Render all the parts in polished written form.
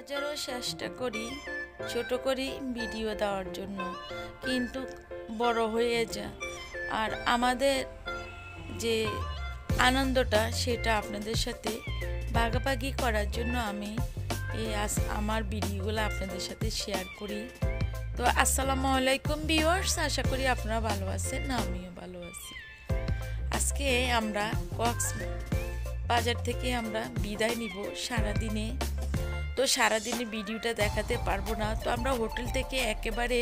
হাজারো চেষ্টা করি ছোট করে ভিডিও দেওয়ার জন্য, কিন্তু বড় হয়ে যায়। আর আমাদের যে আনন্দটা সেটা আপনাদের সাথে ভাগাভাগি করার জন্য আমি আমার ভিডিওগুলো আপনাদের সাথে শেয়ার করি। তো আসসালামু আলাইকুম ভিউয়ার্স, আশা করি আপনারা ভালো আছেন, না আমিও ভালো আছি। আজকে আমরা কক্সবাজার থেকে আমরা বিদায় নিব সারাদিনে। তো সারাদিনে ভিডিওটা দেখাতে পারবো না, তো আমরা হোটেল থেকে একেবারে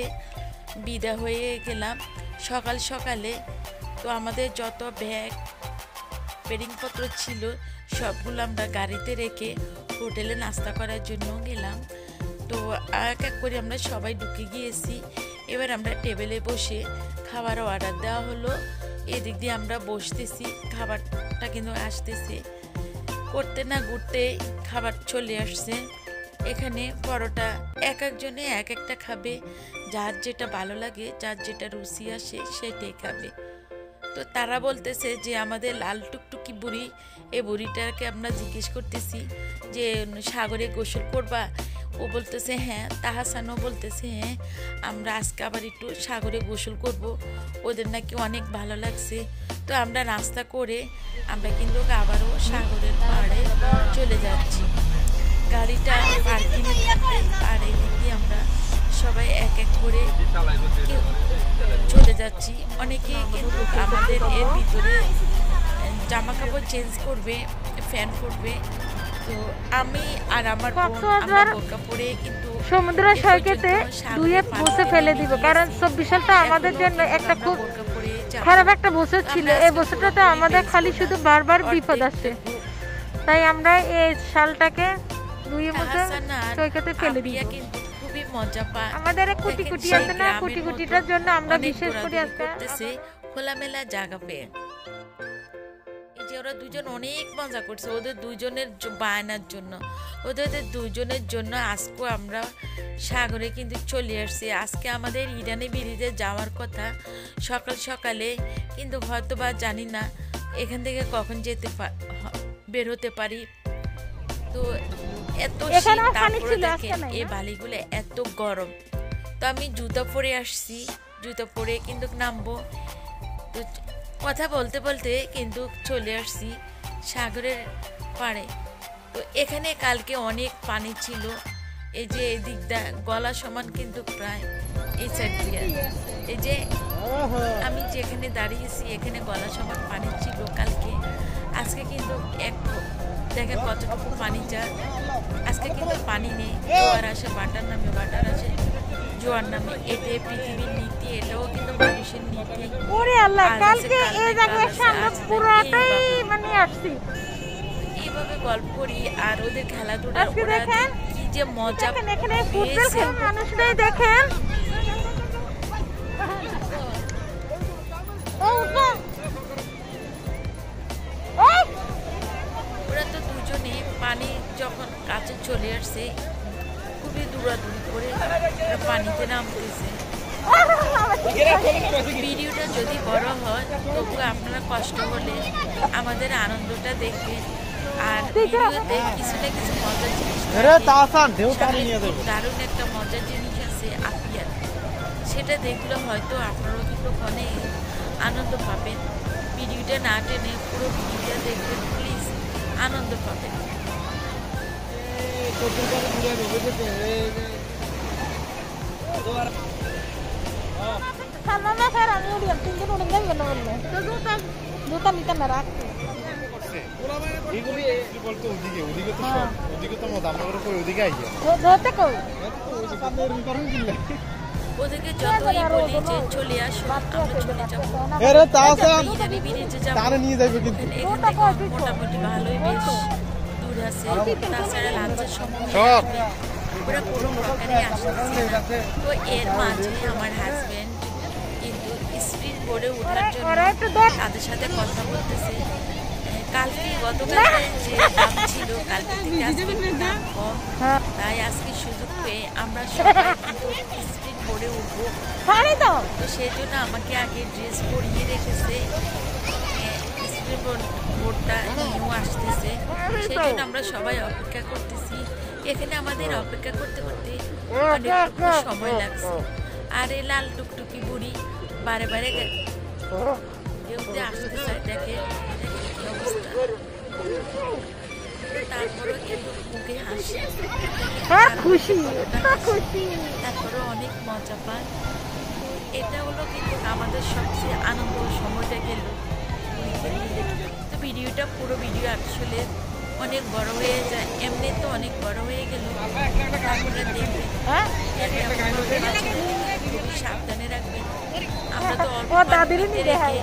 বিদায় হয়ে গেলাম সকাল সকালে। তো আমাদের যত ব্যাগ বেডিংপত্র ছিল সবগুলো আমরা গাড়িতে রেখে হোটেলে নাস্তা করার জন্য গেলাম। তো এক এক করে আমরা সবাই ঢুকে গিয়েছি। এবার আমরা টেবিলে বসে খাবার অর্ডার দেওয়া হলো। এদিক দিয়ে আমরা বসতেছি, খাবারটা কিন্তু আসতেছে, করতে না ঘুরতে খাবার চলে আসছে। এখানে পরোটা এক একজনে এক একটা খাবে, যার যেটা ভালো লাগে, যার যেটা রুচি আসে সেটাই খাবে। তো তারা বলতেছে যে আমাদের লাল টুকটুকি বুড়ি, এই বুড়িটাকে আমরা জিজ্ঞেস করতেছি যে সাগরে গোসল করবা? ও বলতেছে হ্যাঁ। তাহাসানও বলতেছে হ্যাঁ, আমরা আজকে আবার একটু সাগরে গোসল করব, ওদের নাকি অনেক ভালো লাগছে। তো আমরা নাস্তা করে আমরা কিন্তু আবারও সাগরের পাড়ে চলে যাচ্ছি। গাড়িটা পার্কিংয়ে থাকতে আর এদিকে আমরা সবাই এক এক করে চলে যাচ্ছি। অনেকে কিন্তু আমাদের এর ভিতরে জামা কাপড় চেঞ্জ করবে, ফ্যান করবে। তো আমি আর আমার বোরকা পরে কিন্তু সমুদ্র সৈকতে দুয়ে বসে ফেলে দিব, কারণ 24 সালটা আমাদের জন্য একটা খুব খারাপ একটা বছর ছিল। এই বছরটাতে আমাদের খালি শুধু বারবার বিপদ আসে, তাই আমরা এই সালটাকে দুয়ে বসে সৈকতে ফেলে দিব। খুবই মজা পায়। আমাদের কোটি কোটি আছে না, কোটি কোটিটার জন্য আমরা বিশেষ করে আজকে খোলামেলা জায়গা পেয়ে যে ওরা দুজন অনেক মজা করছে। ওদের দুজনের বায়নার জন্য, ওদের দুজনের জন্য আজকে আমরা সাগরে কিন্তু চলে আসছি। আজকে আমাদের ইরানি বিরিতে যাওয়ার কথা সকাল সকালে, কিন্তু হয়তো বা জানি না এখান থেকে কখন বের হতে পারি। তো এত এই বালিগুলো এত গরম। তো আমি জুতা পরে আসছি, জুতা পরে কিন্তু নামবো। তো কথা বলতে বলতে কিন্তু চলে আসছি সাগরের পাড়ে। তো এখানে কালকে অনেক পানি ছিল, এই যে এদিকটা গলা সমান কিন্তু প্রায় এই সাইড দিয়ে, এই যে আমি যেখানে দাঁড়িয়েছি এখানে গলা সমান পানি ছিল কালকে। আজকে কিন্তু দেখেন কতটুকু পানি যায়। আজকে কিন্তু পানি নেই, জোয়ার আসে বাটার নামে, বাটার আসে জোয়ার নামে। এটাই পৃথিবীর নীতি, এটাও কিন্তু মানুষের নীতি। ওরে আল্লাহ, কালকে এই জায়গায় সামনে পুরোটাই মানে আসছি। এইভাবে গল্প করি আর ওদের খেলাধুলা দেখেন কি যে মজা। এখানে ফুটবল খেলা মানুষরাই দেখেন। ওরা তো দুজনে পানি যখন কাছে চলে আসছে খুবই দৌড়াদৌড়ি করে পানিতে নামতেছে। ভিডিওটা যদি বড় হয় তবু আপনারা কষ্ট হলে আমাদের আনন্দটা দেখবেন। আর ভিডিওতে কিছু না কিছু মজার জিনিস, দারুণ একটা মজার জিনিস আছে আপিয়ার, সেটা দেখলে হয়তো আপনারাও কিন্তু অনেক আনন্দ পাবেন। ভিডিওটা না টেনে পুরো ভিডিওটা দেখবেন প্লিজ, আনন্দ পাবেন। সালমানা স্যার আমি উড়িয়াম, তিনজন উড়ে যাই কেন বললে? তো জুতা নিতে না রাখ। এগুলি বলতো ওদিকে ওদিকে তো সব ওদিকে তো মত আমরা কই ওদিকে আইয়া ধরতে কই ওদিকে যতই বলি যে চলে আসো আমরা চলে যাব। আরে তাহসান তারে নিয়ে যাইবে, কিন্তু মোটামুটি ভালোই বেশ দূর আছে। তাছাড়া লাঞ্চের সময় ওরা কোনো প্রকারে আসতেছে না। তো এর মাঝে আমার হাজবেন্ড কিন্তু স্পিড বোর্ডে ওঠার জন্য তাদের সাথে কথা বলতেছে। কালকে গতকাল যে দাম ছিল কালকে থেকে আজকে দাম কম, তাই আজকে সুযোগ পেয়ে আমরা সবাই কিন্তু স্পিড বোর্ডে উঠবো। তো সেই জন্য আমাকে আগে ড্রেস পরিয়ে রেখেছে। স্পিড বোর্ডটা নিয়েও আসতেছে, সেই জন্য আমরা সবাই অপেক্ষা করতেছি এখানে আমাদের অপেক্ষা করতে করতে অনেকটুকু সময় লাগছে। আর এই লাল টুকটুকি বুড়ি বারে বারে কেউতে আসতে চায়, দেখে কি অবস্থা। তারপরেও কিন্তু মুখে হাসি, তারপরেও অনেক মজা পায়। এটা হলো কিন্তু আমাদের সবচেয়ে আনন্দ সময়টা গেল। তো ভিডিওটা পুরো ভিডিও আসলে অনেক বড় হয়ে যায়, এমনি তো অনেক বড় হয়ে গেল। তারপরে দেখবেন খুবই সাবধানে রাখবেন। আমরা তো অল্প রেখে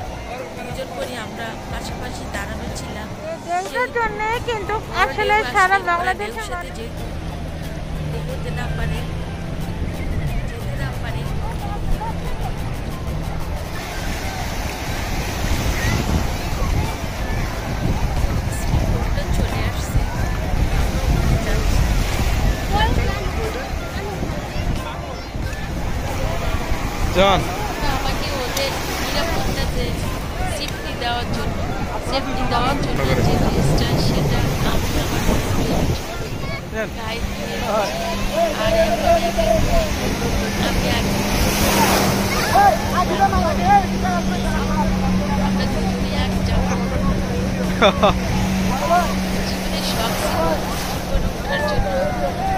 দুজন করে আমরা পাশাপাশি দাঁড়ানো ছিলাম। জন্য কিন্তু আসলে সারা বাংলাদেশের সাথে যেহেতু দেখতে না পারে, যেতে না পারে, চলে আসছে। জন আমাকে ওদের নিরাপত্তাতে সেফটি দেওয়ার জন্য যে জিনিসটা সেটা আমি আমার গাইড আর আমরা দুজনেই এক যাবো জীবনের সব জীবনে ওঠার জন্য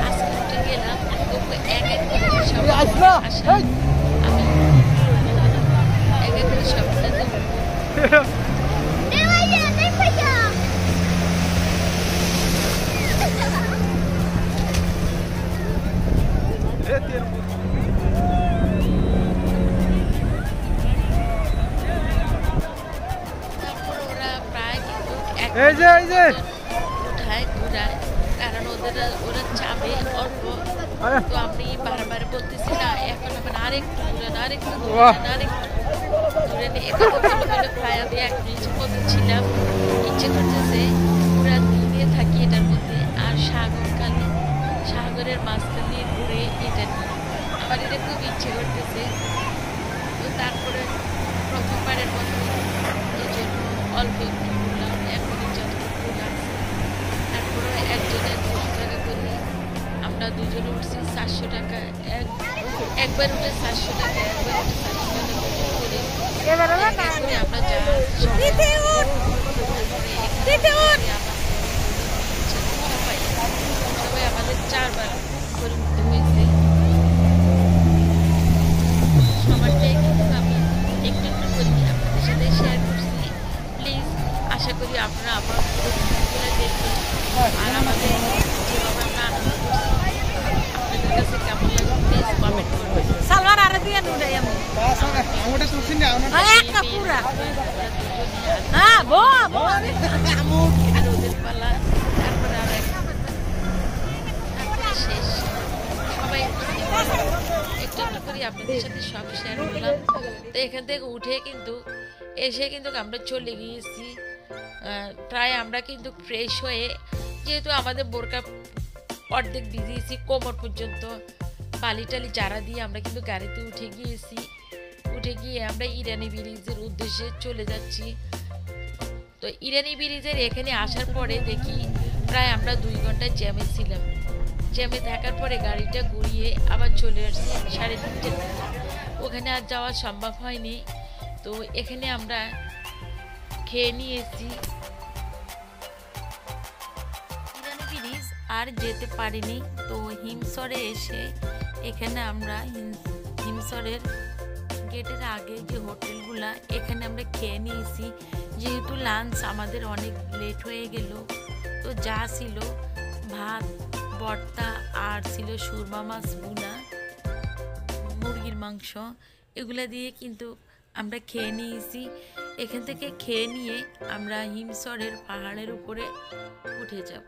আজকে উঠে গেলাম। তবু এক এক করে সব আসা আমি এক এক করে সবটা দেবো। তারপর ওরা প্রায় কিন্তু উঠায় ঘুরায়, কারণ ওরা চাবে অল্প। তো আমি বারবার বলতেছি না, এখন আমার আরেকটু ঘুরান, আরেকটু ঘুরান, আরেকটু ঘুরে বলে প্রায় আমি 1 মিনিট মতো ছিলাম। ইচ্ছে করতেছে পুরা দিনে থাকি এটার মধ্যে, আর সাগরের মাঝখানে ঘুরে এটা নিয়ে আমার এটা খুব ইচ্ছে করতেছে। তো তারপরে প্রথমবারের মতো এই জন্য অল্প একটু ঘুরলাম, 1 মিনিট যতটুকু লাগছে। তারপরে একজনের 200 টাকা করে আমরা দুজনে উঠছি 400 টাকা, একবার উঠে 400 টাকা, একবার উঠে 400 টাকা করে আমরা যা সবাই আমাদের 4 বার করে উঠতে হয়েছে। সবারটাই কিন্তু আমি একটু একটু করি আপনাদের সাথে শেয়ার করছি। প্লিজ আশা করি আপনারা আবার পুরো ভিডিওগুলো দেখবেন, আর আমাদের যেভাবে আমরা আনন্দ করছি আপনাদের কাছে কেমন লাগে প্লিজ কমেন্ট করবেন। সালবার আরে দিয়ে নুড়াই আমি আমারটা তুলছি না একটা পুরা হ্যাঁ বো বো আর ওদের পালা, তারপরে আর তারপরে শেষ। সবাই একটু একটু করে আপনাদের সাথে সব শেয়ার করলাম। তো এখান থেকে উঠে কিন্তু এসে কিন্তু আমরা চলে গিয়েছি। প্রায় আমরা কিন্তু ফ্রেশ হয়ে, যেহেতু আমাদের বোরকা অর্ধেক ভিজিয়েছি কোমর পর্যন্ত, বালি টালি চারা দিয়ে আমরা কিন্তু গাড়িতে উঠে গিয়েছি। উঠে গিয়ে আমরা ইরানি ব্রিজের উদ্দেশ্যে চলে যাচ্ছি। তো ইরানি ব্রিজের এখানে আসার পরে দেখি প্রায় আমরা 2 ঘন্টা জ্যামে ছিলাম। জ্যামে থাকার পরে গাড়িটা ঘুরিয়ে আবার চলে আসছি 3:30টার দিকে। ওখানে আর যাওয়া সম্ভব হয়নি। তো এখানে আমরা খেয়ে নিয়েছি ইরানি ব্রিজ, আর যেতে পারিনি। তো হিমসরে এসে এখানে আমরা হিমসরের গেটের আগে যে হোটেলগুলা, এখানে আমরা খেয়ে নিয়েছি। যেহেতু লাঞ্চ আমাদের অনেক লেট হয়ে গেল, তো যা ছিল ভাত, ভর্তা, আর ছিল সুরমা মাছ ভুনা, মুরগির মাংস, এগুলা দিয়ে কিন্তু আমরা খেয়ে নিয়েছি। এখান থেকে খেয়ে নিয়ে আমরা হিমসরের পাহাড়ের উপরে উঠে যাব।